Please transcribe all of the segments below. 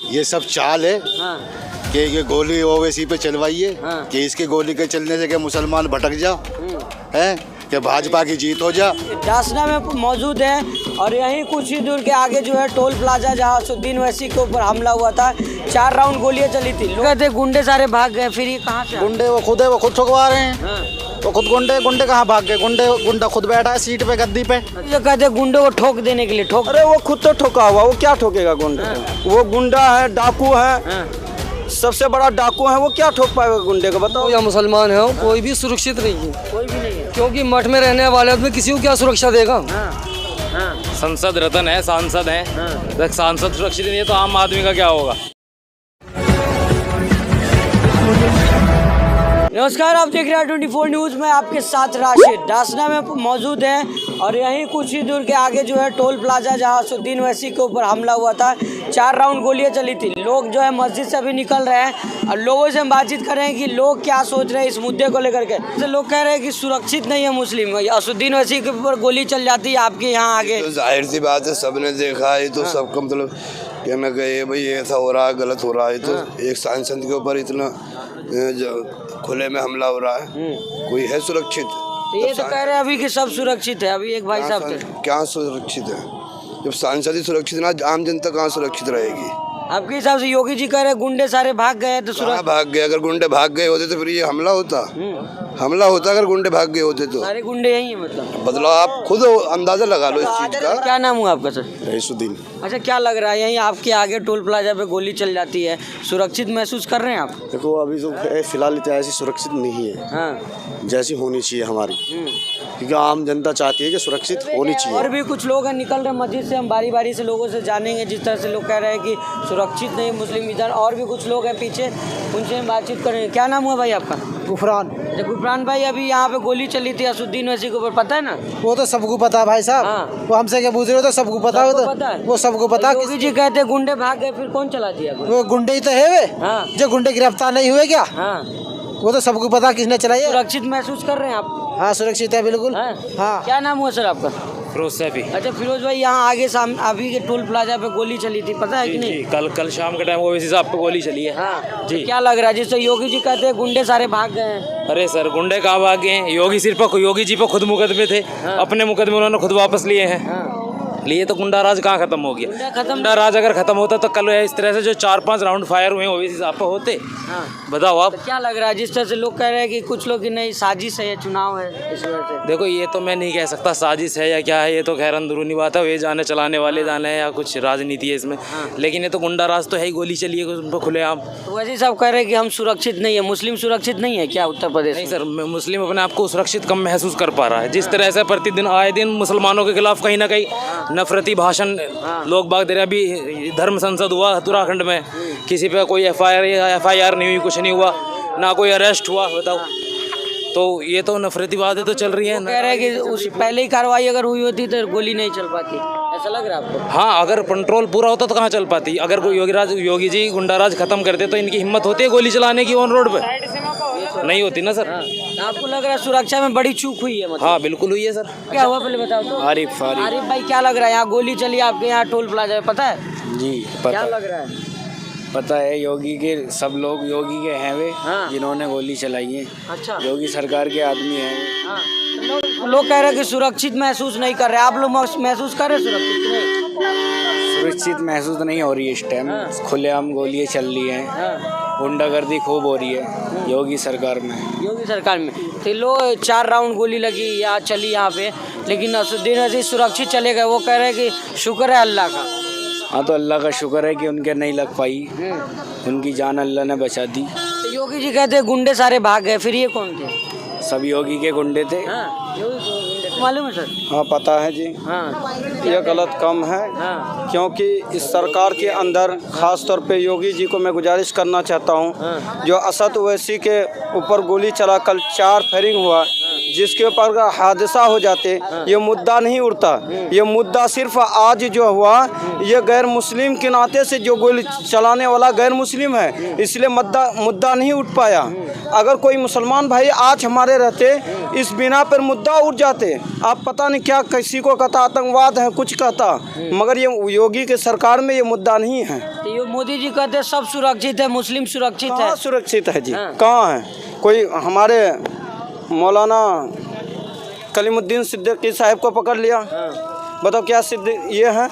ये सब चाल है हाँ कि ये गोली ओवैसी पे चलवाइए हाँ। कि इसके गोली के चलने से क्या मुसलमान भटक जा है कि भाजपा की जीत हो जा। डासना में मौजूद है और यहीं कुछ ही दूर के आगे जो है टोल प्लाजा जहाँ असुद्दीन ओवैसी के ऊपर हमला हुआ था, 4 राउंड गोलियां चली थी। लोग कहते गुंडे सारे भाग गए, फिर ये कहाँ से? गुंडे वो खुद है, वो खुद ठुकवा रहे हैं। हाँ। वो खुद गुंडे कहाँ भाग गए? गुंडा खुद बैठा है सीट पे, गद्दी पे। जो कहते गुंडे को ठोक देने के लिए ठोक। अरे वो खुद तो ठोका हुआ, वो क्या ठोकेगा गुंडे को? वो गुंडा है, डाकू है, हाँ। सबसे बड़ा डाकू है, वो क्या ठोक पाएगा गुंडे को? बताओ। या मुसलमान है, कोई भी सुरक्षित नहीं है, कोई भी नहीं है। क्योंकि मठ में रहने वाले आदमी किसी को क्या सुरक्षा देगा? हाँ। हाँ। संसद रत्न है, सांसद है। हाँ। सांसद सुरक्षित नहीं है तो आम आदमी का क्या होगा? नमस्कार, आप देख रहे हैं 24 न्यूज़ में आपके साथ राशिद। डासना में मौजूद है और यहीं कुछ ही दूर के आगे जो है टोल प्लाजा जहाँ असुद्दीन ओवैसी के ऊपर हमला हुआ था, 4 राउंड गोलियां चली थी। लोग जो है मस्जिद से अभी निकल रहे हैं और लोगों से हम बातचीत कर रहे हैं कि लोग क्या सोच रहे हैं इस मुद्दे को लेकर के। जैसे लोग कह रहे हैं कि सुरक्षित नहीं है मुस्लिम, असुद्दीन ओवैसी के ऊपर गोली चल जाती है आपके यहाँ आगे। तो जाहिर सी बात है, सबने देखा है तो सबका मतलब कहना कि भाई ऐसा हो रहा है, गलत हो रहा है। तो एक सांसद के ऊपर इतना खुले में हमला हो रहा है, कोई है सुरक्षित? तो ये तो कह रहे हैं अभी कि सब सुरक्षित है। अभी एक भाई साहब थे, क्या सुरक्षित है? जब सांसद ही सुरक्षित ना, आम जनता कहाँ सुरक्षित रहेगी? आपके हिसाब से योगी जी कह रहे हैं गुंडे सारे भाग गए तो कहाँ भाग गए? अगर गुंडे भाग गए होते तो फिर ये हमला होता। अगर गुंडे भाग गए होते तो। सारे गुंडे यही है मतलब? बदलाव आप खुद अंदाजा लगा लो इस चीज का। क्या नाम हुआ आपका सर? रईसुद्दीन। अच्छा, क्या लग रहा है यहीं आपके आगे टोल प्लाजा पे गोली चल जाती है, सुरक्षित महसूस कर रहे हैं आप? देखो अभी तो फिलहाल तो ऐसी सुरक्षित नहीं है हाँ। जैसी होनी चाहिए हमारी, क्योंकि आम जनता चाहती है कि सुरक्षित होनी चाहिए। और भी कुछ लोग हैं निकल रहे मस्जिद से, हम बारी बारी से लोगों से जानेंगे। जिस तरह से लोग कह रहे हैं कि सुरक्षित नहीं मुस्लिम इधर, और भी कुछ लोग हैं पीछे, उनसे हम बातचीत करेंगे। क्या नाम हुआ भाई आपका? गुफरान। गुफरान भाई, अभी यहाँ पे गोली चली थी असुद्दीन ओवैसी के ऊपर, पता है ना? वो तो सबको पता है भाई साहब। हाँ। वो हमसे क्या पूछ रहे हो? तो सबको पता है। वो सबको पता। योगी जी कहते हैं गुंडे भाग गए, फिर कौन चला दिया गोली? वो गुंडे ही तो है वे। हाँ। जो गुंडे गिरफ्तार नहीं हुए क्या? हाँ। वो तो सबको पता किसने चलाई है। सुरक्षित महसूस कर रहे हैं आप? हाँ, सुरक्षित है बिल्कुल। हाँ। क्या नाम हुआ सर आपका? फिरोज सैफी। अच्छा फिरोज भाई, यहाँ आगे अभी के टोल प्लाजा पे गोली चली थी, पता है कि नहीं? कल शाम के टाइम ओवैसी साहब पे गोली चली है। हाँ जी। क्या लग रहा है जिससे योगी जी कहते हैं गुंडे सारे भाग गए हैं? अरे सर, गुंडे कहाँ भाग गए हैं? योगी जी पे खुद मुकदमे थे। अपने मुकदमे उन्होंने खुद वापस लिए हैं। लिए तो गुंडा राज कहाँ खत्म हो गया? गुंडा राज अगर खत्म होता तो कल इस तरह से जो 4-5 राउंड फायर हुए ओवैसी साहब पे होते। बताओ आप। तो क्या लग रहा है जिस तरह से लोग कह रहे हैं कि कुछ लोग की नहीं साजिश है, चुनाव है इस वजह से? देखो, ये तो मैं नहीं कह सकता साजिश है या क्या है, ये तो खैर अंदरूनी बात है, ये जाने चलाने वाले जाने या कुछ राजनीति है इसमें। लेकिन ये तो गुंडा राज तो है ही, गोली चली है उन पर खुलेआम। तो वैसे सब कह रहे हैं कि हम सुरक्षित नहीं है, मुस्लिम सुरक्षित नहीं है क्या उत्तर प्रदेश? नहीं सर, मुस्लिम अपने आप को सुरक्षित कम महसूस कर पा रहा है। जिस तरह से प्रतिदिन आए दिन मुसलमानों के खिलाफ कहीं ना कहीं नफरती भाषण लोग बाग दे रहे। अभी धर्म संसद हुआ उत्तराखंड में, किसी पे कोई एफआईआर नहीं हुई, कुछ नहीं हुआ, ना कोई अरेस्ट हुआ। बताओ, तो ये तो नफरती बातें तो चल रही है। कह रहे हैं कि उस पहले ही कार्रवाई अगर हुई होती तो गोली नहीं चल पाती, ऐसा लग रहा है आपको? हाँ, अगर कंट्रोल पूरा होता तो कहाँ चल पाती? अगर कोई योगी जी गुंडा राज खत्म करते तो इनकी हिम्मत होती है गोली चलाने की ऑन रोड पे? नहीं होती ना सर। आपको लग रहा है सुरक्षा में बड़ी चूक हुई है मतलब? हाँ बिल्कुल हुई है सर। क्या हुआ पहले बताओ तो। आरिफ भाई, क्या लग रहा है यहाँ गोली चली आपके यहाँ टोल प्लाजा में, पता है? जी क्या लग रहा है? पता है, योगी के सब लोग योगी के हैं वे, जिन्होंने गोली चलाई है। अच्छा। योगी सरकार के आदमी हैं। हाँ। लोग कह रहे हैं कि सुरक्षित महसूस नहीं कर रहे, आप लोग महसूस कर रहे सुरक्षित नहीं? सुरक्षित महसूस नहीं हो रही है इस टाइम। खुलेआम गोलियां चल रही हैं, गुंडागर्दी खूब हो रही है योगी सरकार में। तो लोग 4 राउंड गोली लगी या चली यहाँ पे, लेकिन असुद्दीन ओवैसी सुरक्षित चले गए। वो कह रहे हैं कि शुक्र है अल्लाह का। हाँ, तो अल्लाह का शुक्र है कि उनके नहीं लग पाई, उनकी जान अल्लाह ने बचा दी। तो योगी जी कहते हैं गुंडे सारे भाग गए, फिर ये कौन थे? सब योगी के गुंडे थे। मालूम है सर? हाँ, पता है जी। हाँ। ये गलत काम है। हाँ। क्योंकि इस सरकार के अंदर खास तौर पे योगी जी को मैं गुजारिश करना चाहता हूँ, जो असद ओवैसी के ऊपर गोली चला, कल 4 फायरिंग हुआ, जिसके ऊपर हादसा हो जाते, ये मुद्दा नहीं उठता। ये मुद्दा सिर्फ आज जो हुआ, ये गैर मुस्लिम के नाते से जो गोली चलाने वाला गैर मुस्लिम है, इसलिए मुद्दा नहीं उठ पाया। अगर कोई मुसलमान भाई आज हमारे रहते, इस बिना पर मुद्दा उठ जाते। आप पता नहीं क्या किसी को कहता आतंकवाद है, कुछ कहता, मगर ये योगी के सरकार में ये मुद्दा नहीं है। तो ये मोदी जी कहते सब सुरक्षित है, मुस्लिम सुरक्षित है। कहाँ सुरक्षित है जी? कहाँ है? कोई हमारे मौलाना कलीमुद्दीन सिद्दीकी साहब को पकड़ लिया, बताओ क्या सिद्ध ये है?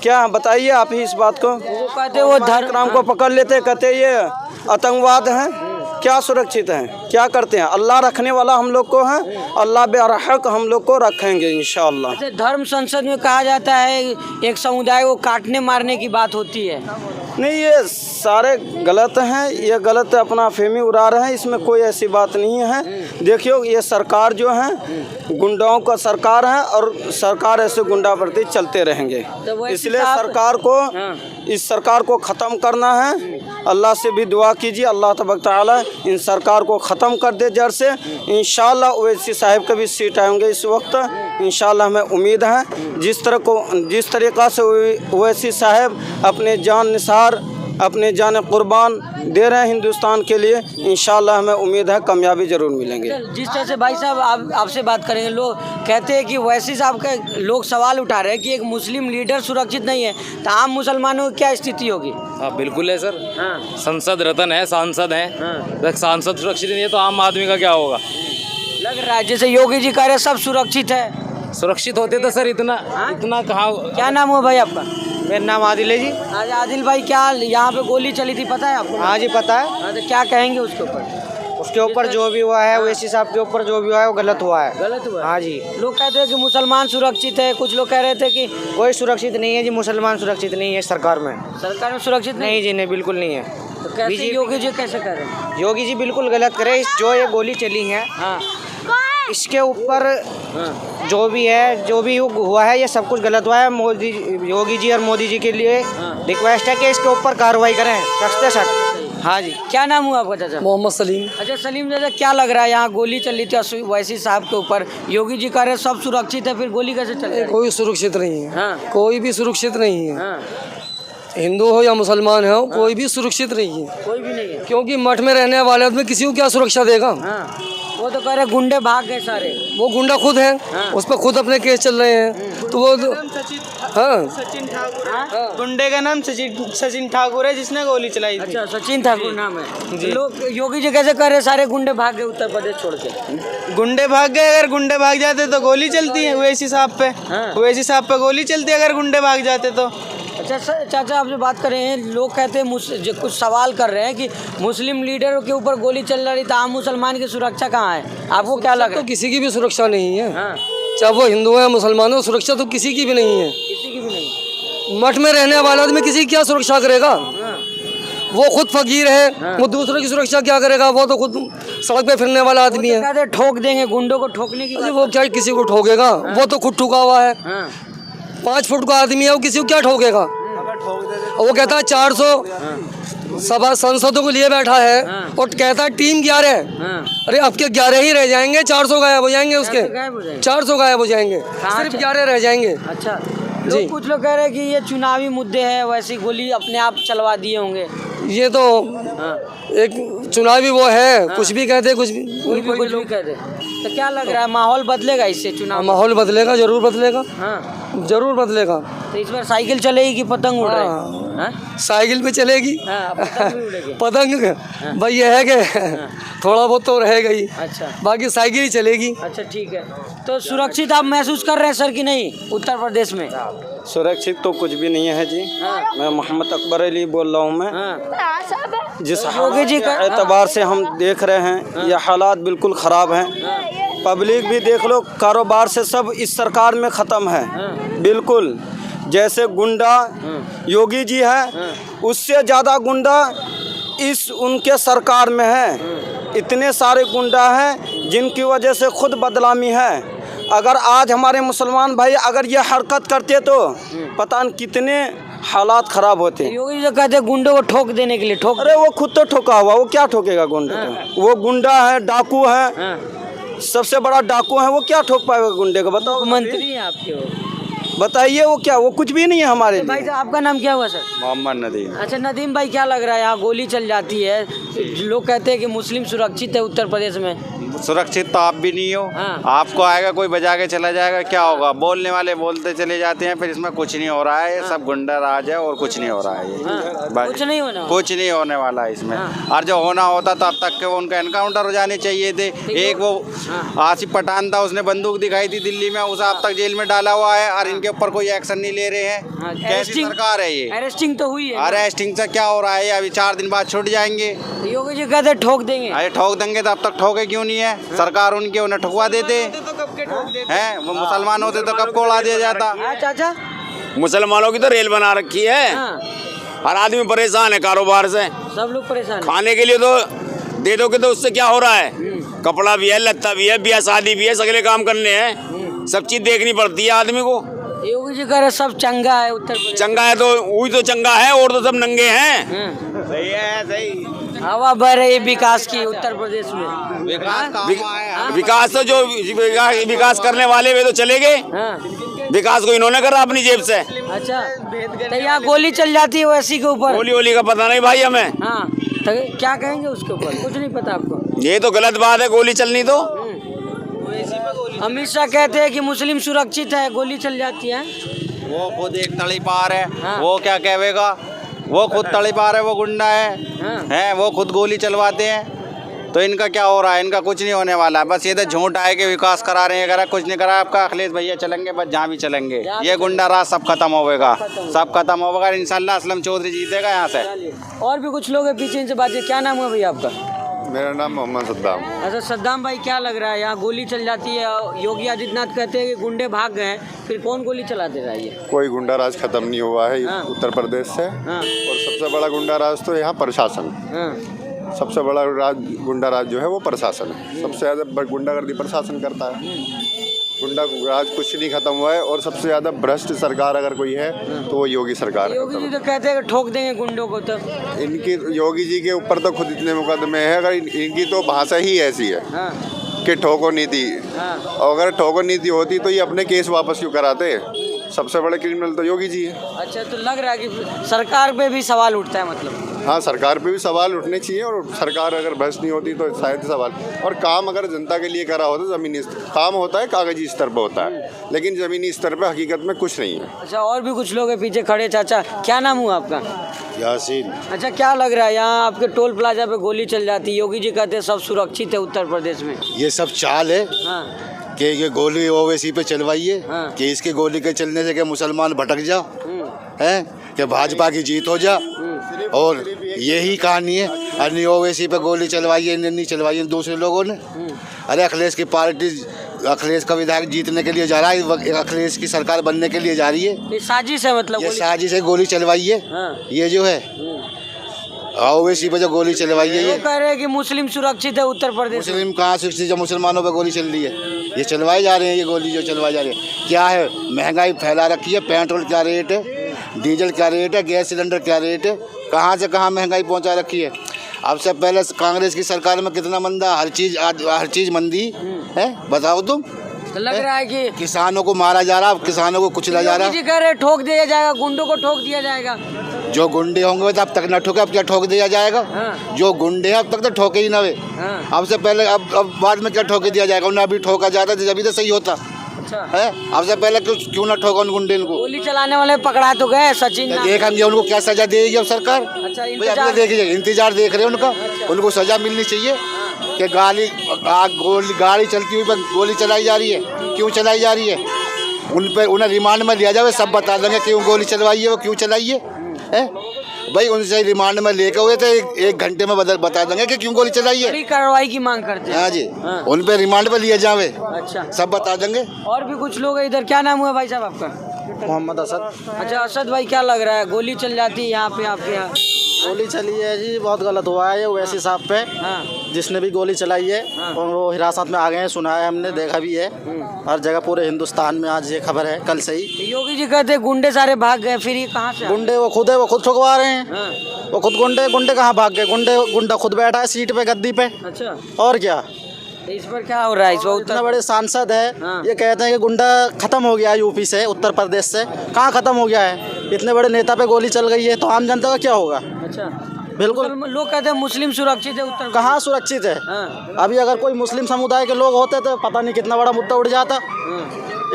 क्या बताइए आप ही इस बात को। वो कहते वो धर्म को पकड़ लेते, कहते ये आतंकवाद है। क्या सुरक्षित है? क्या करते हैं? अल्लाह रखने वाला हम लोग को है, अल्लाह बेरहक हम लोग को रखेंगे इंशाअल्लाह। अच्छा, धर्म संसद में कहा जाता है एक समुदाय को काटने मारने की बात होती है। नहीं, ये सारे गलत हैं, ये गलत अपना फेमी उड़ा रहे हैं, इसमें कोई ऐसी बात नहीं है। देखियो, ये सरकार जो है गुंडाओं का सरकार है और सरकार ऐसे गुंडा प्रति चलते रहेंगे। इसलिए इस सरकार को ख़त्म करना है। अल्लाह से भी दुआ कीजिए, अल्लाह तबारक तआला इन सरकार को ख़त्म कर दे जड़ से। इंशाअल्लाह ओवैसी साहब के भी सीट आएंगे इस वक्त, इंशाअल्लाह हमें उम्मीद है। जिस तरीक़ा से ओवैसी साहब अपने जान निसार, अपने जान कुर्बान दे रहे हैं हिंदुस्तान के लिए, इंशाअल्लाह हमें उम्मीद है कामयाबी ज़रूर मिलेंगे। जिस तरह से भाई साहब आपसे बात करेंगे, लोग कहते हैं कि वैसी साहब का लोग सवाल उठा रहे हैं कि एक मुस्लिम लीडर सुरक्षित नहीं है, तो आम मुसलमानों की क्या स्थिति होगी? हाँ बिल्कुल है सर। संसद रत्न है, सांसद हैं, सांसद सुरक्षित नहीं है तो आम आदमी का क्या होगा? लग रहा है जैसे योगी जी कह रहे सब सुरक्षित है। सुरक्षित होते तो सर इतना कहाँ। क्या नाम हुआ भाई आपका? मेरा नाम आदिल है जी। आज आदिल भाई, क्या यहाँ पे गोली चली थी पता है आपको? हाँ जी पता है। हाँ, तो क्या कहेंगे उसके ऊपर? उसके ऊपर जो भी हुआ है, ओवैसी साहब के ऊपर जो भी हुआ है वो गलत हुआ है। गलत हुआ? हाँ जी। लोग कहते हैं कि मुसलमान सुरक्षित है, कुछ लोग कह रहे थे कि कोई सुरक्षित नहीं है जी, मुसलमान सुरक्षित नहीं है सरकार में। सरकार में सुरक्षित नहीं जी, नहीं, बिल्कुल नहीं है। तो कैसे योगी जी कैसे कह रहे हैं? योगी जी बिल्कुल गलत करे। जो ये गोली चली है, हाँ, इसके ऊपर जो भी है, जो भी हुआ है, ये सब कुछ गलत हुआ है। योगी जी और मोदी जी के लिए रिक्वेस्ट है कि इसके ऊपर कार्रवाई करें सख्त से सख्त। हाँ जी। क्या नाम हुआ आपका चाचा? मोहम्मद सलीम। अच्छा सलीम चाचा, क्या लग रहा है यहाँ गोली चली थी वैसी साहब के ऊपर, योगी जी कह रहे सब सुरक्षित है, फिर गोली कैसे चल रही है? कोई सुरक्षित नहीं है। हाँ। कोई भी सुरक्षित नहीं है। हाँ। हिंदू हो या मुसलमान हो, कोई भी सुरक्षित नहीं है। कोई भी नहीं है, क्योंकि मठ में रहने वाले आदमी किसी को क्या सुरक्षा देगा? हाँ। वो तो कह रहे गुंडे भाग गए सारे। वो गुंडा खुद है। हाँ। उस पर खुद अपने केस चल रहे हैं, तो वो हाँ। सचिन ठाकुर है। गुंडे का नाम सचिन ठाकुर है, जिसने गोली चलाई थी। अच्छा, सचिन ठाकुर नाम है। लोग योगी जी कैसे कह रहे सारे गुंडे भाग गए उत्तर प्रदेश छोड़ के? गुंडे भाग गए, अगर गुंडे भाग जाते तो गोली चलती है ओवैसी साहब पे। ओवैसी साहब पे गोली चलती है अगर गुंडे भाग जाते तो। अच्छा चाचा, आपसे बात कर रहे हैं, लोग कहते हैं कुछ सवाल कर रहे हैं कि मुस्लिम लीडरों के ऊपर गोली चल रही तो आम मुसलमान की सुरक्षा कहाँ है? आपको क्या लग रहा है? तो किसी की भी सुरक्षा नहीं है। हाँ। चाहे वो हिंदू है मुसलमान हो, सुरक्षा तो किसी की भी नहीं है। किसी की भी नहीं। मठ में रहने वाला आदमी किसी की क्या सुरक्षा करेगा? वो खुद फकीर है, वो दूसरों की सुरक्षा क्या करेगा? वो तो खुद सड़क पे फिरने वाला आदमी है। कहते ठोक देंगे, गुंडों को ठोकने की। वो क्या किसी को ठोकेगा? वो तो खुद ठुका हुआ है। 5 फुट का आदमी है, वो किसी को क्या ठोकेगा? वो कहता है 400 सभा सांसदों को लिए बैठा है और कहता है टीम 11। अरे अब के 11 ही रह जाएंगे, 400 गायब हो जाएंगे उसके। 400 गायब हो जाएंगे, सिर्फ 11 रह जाएंगे। अच्छा, लोग कुछ लोग कह रहे हैं कि ये चुनावी मुद्दे हैं, वैसी गोली अपने आप चलवा दिए होंगे। ये तो एक चुनावी वो है, कुछ भी कहते कुछ भी कहते। तो क्या लग रहा है माहौल बदलेगा इससे? चुनाव माहौल बदलेगा, जरूर बदलेगा। हाँ, जरूर बदलेगा। तो इस बार साइकिल चलेगी कि पतंग उड़ रही? साइकिल पे चलेगी। पतंग भी उड़ेगी। पतंग भाई ये है कि थोड़ा बहुत तो रहेगा ही। अच्छा, बाकी साइकिल ही चलेगी। अच्छा ठीक है। तो सुरक्षित आप महसूस कर रहे हैं सर कि नहीं उत्तर प्रदेश में? सुरक्षित तो कुछ भी नहीं है जी। मैं मोहम्मद अकबर अली बोल रहा हूँ। मैं जिस योगी जी के एतबार से हम देख रहे हैं, ये हालात बिल्कुल ख़राब हैं। पब्लिक भी देख लो, कारोबार से सब इस सरकार में ख़त्म है बिल्कुल। जैसे गुंडा योगी जी है, उससे ज़्यादा गुंडा इस उनके सरकार में है। इतने सारे गुंडा हैं जिनकी वजह से खुद बदनामी है। अगर आज हमारे मुसलमान भाई अगर ये हरकत करते तो पता नहीं कितने हालात ख़राब होते। योगी जी कहते हैं गुंडों को ठोक देने के लिए ठोक। अरे वो खुद तो ठोका हुआ, वो क्या ठोकेगा गुंडे को? वो गुंडा है, डाकू है, सबसे बड़ा डाकू है, वो क्या ठोक पाएगा गुंडे को? बताओ, मंत्री हैं आपके वो। बताइए वो क्या, वो कुछ भी नहीं है हमारे तो भाई लिए। साहब आपका नाम क्या हुआ सर? मोहम्मद नदीम। अच्छा नदीम भाई, क्या लग रहा है यहाँ गोली चल जाती है, लोग कहते हैं कि मुस्लिम सुरक्षित है उत्तर प्रदेश में। सुरक्षित तो आप भी नहीं हो। हाँ। आपको आएगा कोई बजा के चला जाएगा, क्या होगा? बोलने वाले बोलते चले जाते हैं, फिर इसमें कुछ नहीं हो रहा है। ये सब गुंडा राज है और कुछ नहीं हो रहा है ये। बस कुछ नहीं होना। कुछ नहीं होने वाला है इसमें। और जो होना होता तो अब तक के उनका एनकाउंटर हो जाने चाहिए थे। एक वो आसिफ पठान था, उसने बंदूक दिखाई थी दिल्ली में, उसे अब तक जेल में डाला हुआ है और इनके ऊपर कोई एक्शन नहीं ले रहे हैं। कैसी सरकार है ये? अरेस्टिंग तो हुई है। अरेस्टिंग से क्या हो रहा है? अभी 4 दिन बाद छूट जाएंगे। योगी जी कहते ठोक देंगे। अरे ठोक देंगे तो अब तक ठोके क्यों नहीं है? सरकार उनके उन्हें ठुकवा देते हैं। वो मुसलमान होते तो कब को उड़ा दिया जाता। चाचा मुसलमानों की तो रेल बना रखी है। हर आदमी परेशान है कारोबार से, सब लोग परेशान। खाने के लिए तो दे दोगे तो उससे क्या हो रहा है? कपड़ा भी है, लत्ता भी है, ब्याह शादी भी है, सगले काम करने हैं, सब चीज देखनी पड़ती है आदमी को। योगी जी कह रहे सब चंगा है उत्तर प्रदेश। चंगा है तो वही तो चंगा है, और तो सब नंगे हैं। सही है, सही। हवा बह रही है विकास की उत्तर प्रदेश में। विकास तो जो विकास करने वाले वे तो चले गए। विकास को इन्होंने करा अपनी जेब से। अच्छा तो यहाँ गोली चल जाती है वैसी के ऊपर। गोली वोली का पता नहीं भाई हमें। हाँ तो क्या कहेंगे उसके ऊपर? कुछ नहीं पता आपको? ये तो गलत बात है, गोली चलनी तो। अमित शाह कहते हैं कि मुस्लिम सुरक्षित है, गोली चल जाती है। वो खुद एक तड़ी पार है। वो क्या कहेगा? वो खुद तड़ी पार है, वो गुंडा है। वो खुद गोली चलवाते हैं। तो इनका क्या हो रहा है? इनका कुछ नहीं होने वाला है। बस ये तो झूठ आए के विकास करा रहे हैं, अगर कुछ नहीं करा। आपका अखिलेश भैया चलेंगे, बस जहाँ भी चलेंगे ये गुंडा राज सब खत्म होगा, सब खत्म होगा। इंशाल्लाह असलम चौधरी जीतेगा यहाँ से। और भी कुछ लोग हैं पीछे, इनसे बातचीत। क्या नाम है भैया आपका? मेरा नाम मोहम्मद सद्दाम। अच्छा सद्दाम भाई, क्या लग रहा है यहाँ गोली चल जाती है? योगी आदित्यनाथ कहते हैं कि गुंडे भाग गए, फिर कौन गोली चला दे रहा है? ये कोई गुंडा राज खत्म नहीं हुआ है उत्तर प्रदेश से। और सबसे बड़ा गुंडा राज तो यहाँ प्रशासन। सबसे बड़ा गुंडा राज जो है वो प्रशासन है। सबसे ज़्यादा गुंडागर्दी प्रशासन करता है। गुंडा राज कुछ नहीं खत्म हुआ है। और सबसे ज़्यादा भ्रष्ट सरकार अगर कोई है तो वो योगी सरकार है। योगी जी तो कहते हैं कि ठोक देंगे गुंडों को। तो इनकी योगी जी के ऊपर तो खुद इतने मुकदमे हैं। अगर इनकी तो भाषा ही ऐसी है कि ठोको नीति। और अगर ठोको नीति होती तो ये अपने केस वापस क्यों कराते? सबसे बड़े क्रिमिनल तो योगी जी है। अच्छा तो लग रहा है कि सरकार पे भी सवाल उठता है मतलब? हाँ, सरकार पे भी सवाल उठने चाहिए। और सरकार अगर भ्रष्ट नहीं होती तो शायद सवाल। और काम अगर जनता के लिए करा होता, ज़मीनी काम होता है, कागजी स्तर पर होता है, लेकिन ज़मीनी स्तर पर हकीकत में कुछ नहीं है। अच्छा और भी कुछ लोग हैं पीछे खड़े। चाचा क्या नाम हुआ आपका? यासीन। अच्छा क्या लग रहा है यहाँ आपके टोल प्लाजा पे गोली चल जाती है, योगी जी कहते हैं सब सुरक्षित है उत्तर प्रदेश में? ये सब चाल है कि ये गोली ओवैसी पे चलवाइए कि इसके गोली के चलने से क्या मुसलमान भटक जाओ, हैं कि भाजपा की जीत हो जा। और यही कहानी है। अरे ओवैसी पे गोली चलवाइए, नहीं चलवाइए दूसरे लोगों ने। अरे अखिलेश की पार्टी, अखिलेश का विधायक जीतने के लिए जा रहा है, अखिलेश की सरकार बनने के लिए जा रही है। ये साजिश है मतलब? ये साजिश है, गोली चलवाइए। ये जो है ओवैसी पे जो गोली चलवाई है, ये कह रहे हैं कि मुस्लिम सुरक्षित है उत्तर प्रदेश। मुस्लिम कहाँ सुरक्षित? जब मुसलमानों पे गोली चल रही है, ये चलवाए जा रहे हैं। ये गोली जो चलवाई जा रही है क्या है? महंगाई फैला रखी है। पेट्रोल क्या रेट है, डीजल क्या रेट है, गैस सिलेंडर क्या रेट है, कहाँ से कहाँ महंगाई पहुँचा रखी है। अब से पहले कांग्रेस की सरकार में कितना मंदा, हर चीज़ मंदी है। बताओ तुम। तो लग रहा है कि किसानों को मारा जा रहा, किसानों को कुचला जा रहा। जी कह रहे ठोक दिया जाएगा, गुंडों को ठोक दिया जाएगा। जो गुंडे होंगे तो अब तक न ठोके, अब क्या ठोक दिया जाएगा? जो गुंडे हैं अब तक तो ठोके ही ना वे। अब से पहले, अब बाद में क्या ठोके दिया जाएगा? उन्हें अभी ठोका जाता तो जब तो सही होता है। अब से पहले क्यों ना ठोका उन गुंडे को? गोली चलाने वाले पकड़ा तो गए सचिन। देखेंगे उनको क्या सजा देगी अब सरकार। अच्छा इंतजार देख रहे हैं उनका। उनको सजा मिलनी चाहिए कि गाड़ी चलती हुई पर गोली चलाई जा रही है, क्यों चलाई जा रही है? उन्हें रिमांड में लिया जाए, सब बता देंगे क्यों गोली चलवाई है, वो क्यों चलाई है। भाई उनसे रिमांड में लेकर हुए थे, एक घंटे में बता देंगे कि क्यों गोली चलाई है। कार्रवाई की मांग करते हैं। हाँ जी, उन पे रिमांड पे लिए जावे। अच्छा सब बता देंगे। और भी कुछ लोग हैं इधर। क्या नाम हुआ भाई साहब आपका? मोहम्मद असद। अच्छा असद भाई, क्या लग रहा है गोली चल जाती है यहाँ पे आपके यहाँ? गोली चली है जी, बहुत गलत हुआ है ये ओवैसी साहब पे। जिसने भी गोली चलाई है और वो हिरासत में आ गए हैं, सुना है, हमने देखा भी है। हर जगह पूरे हिंदुस्तान में आज ये खबर है, कल से ही। योगी जी कहते हैं गुंडे सारे भाग गए, फिर ये कहाँ से? गुंडे वो खुद है, वो खुद ठुकवा रहे हैं। वो खुद गुंडे कहाँ भाग गए? गुंडा खुद बैठा है सीट पे, गद्दी पे। अच्छा और क्या? इस पर क्या हो रहा है? इस पर इतना बड़े सांसद है, हाँ। ये कहते हैं कि गुंडा खत्म हो गया है यूपी से, उत्तर प्रदेश से। कहाँ खत्म हो गया है? इतने बड़े नेता पे गोली चल गई है तो आम जनता का क्या होगा? अच्छा, बिल्कुल। लोग कहते हैं मुस्लिम सुरक्षित है उत्तर कहाँ सुरक्षित है? हाँ। अभी अगर कोई मुस्लिम समुदाय के लोग होते तो पता नहीं कितना बड़ा मुद्दा उठ जाता।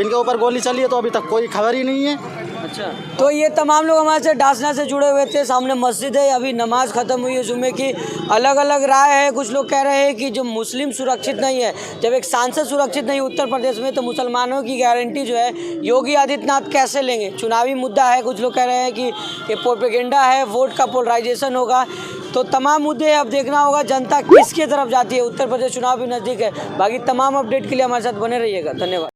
इनके ऊपर गोली चली है तो अभी तक कोई खबर ही नहीं है। अच्छा, तो ये तमाम लोग हमारे से डासना से जुड़े हुए थे। सामने मस्जिद है, अभी नमाज ख़त्म हुई है जुम्मे की। अलग अलग राय है। कुछ लोग कह रहे हैं कि जो मुस्लिम सुरक्षित नहीं है, जब एक सांसद सुरक्षित नहीं उत्तर प्रदेश में, तो मुसलमानों की गारंटी जो है योगी आदित्यनाथ कैसे लेंगे? चुनावी मुद्दा है। कुछ लोग कह रहे हैं कि ये प्रोपेगेंडा है, वोट का पोलराइजेशन होगा। तो तमाम मुद्दे अब देखना होगा जनता किसकी तरफ जाती है। उत्तर प्रदेश चुनाव भी नज़दीक है। बाकी तमाम अपडेट के लिए हमारे साथ बने रहिएगा। धन्यवाद।